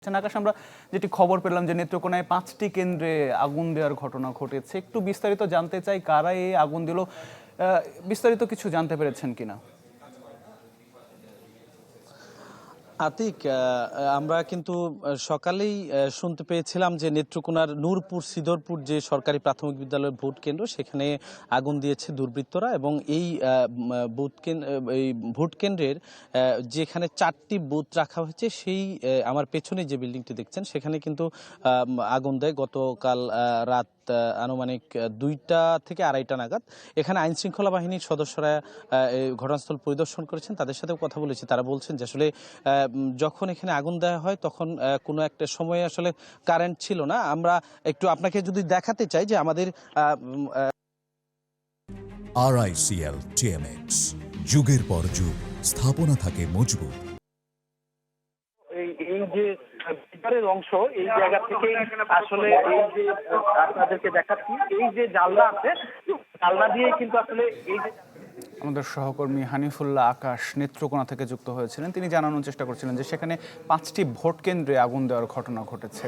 আকাশ, আমরা যেটি খবর পেলাম যে নেত্রকোনায় 5টি কেন্দ্রে আগুন দেওয়ার ঘটনা ঘটেছে। একটু বিস্তারিত জানতে চাই, কারা এই আগুন দিল, বিস্তারিত কিছু জানতে পেরেছেন কিনা? আতিক, আমরা কিন্তু সকালেই শুনতে পেয়েছিলাম যে নেত্রকোনার নূরপুর সিদরপুর যে সরকারি প্রাথমিক বিদ্যালয়ের ভোট কেন্দ্র, সেখানে আগুন দিয়েছে দুর্বৃত্তরা। এবং এই ভোট কেন্দ্রের যেখানে 4টি বুথ রাখা হয়েছে, সেই আমার পেছনে যে বিল্ডিংটি দেখছেন সেখানে কিন্তু আগুন দেয় গতকাল রাত আনুমানিক 2টা থেকে 2:30 নাগাদ। এখানে আইন শৃঙ্খলা বাহিনীর সদস্যরা ঘটনাস্থল পরিদর্শন করেছেন, তাদের সাথেও কথা বলেছি। তারা বলছেন যে আসলে যখন এখানে আগুন দেওয়া হয় তখন কোনো একটা সময়ে আসলে কারেন্ট ছিল না। আমরা একটু আপনাকে যদি দেখাতে চাই যে আমাদের RICL TMX, যুগের পর যুগ স্থাপনা থাকে মজবুত। এই যে ভিতরের অংশ, এই জায়গা থেকে আসলে এই যে আপনাদেরকে দেখাচ্ছি, এই যে জানলা আছে, জানলা দিয়ে কিন্তু আসলে এই যে আমাদের সহকর্মী হানিফুল্লাহ আকাশ নেত্রকোনা থেকে যুক্ত হয়েছিলেন। তিনি জানানোর চেষ্টা করছিলেন যে সেখানে 5টি ভোট কেন্দ্রে আগুন দেওয়ার ঘটনা ঘটেছে।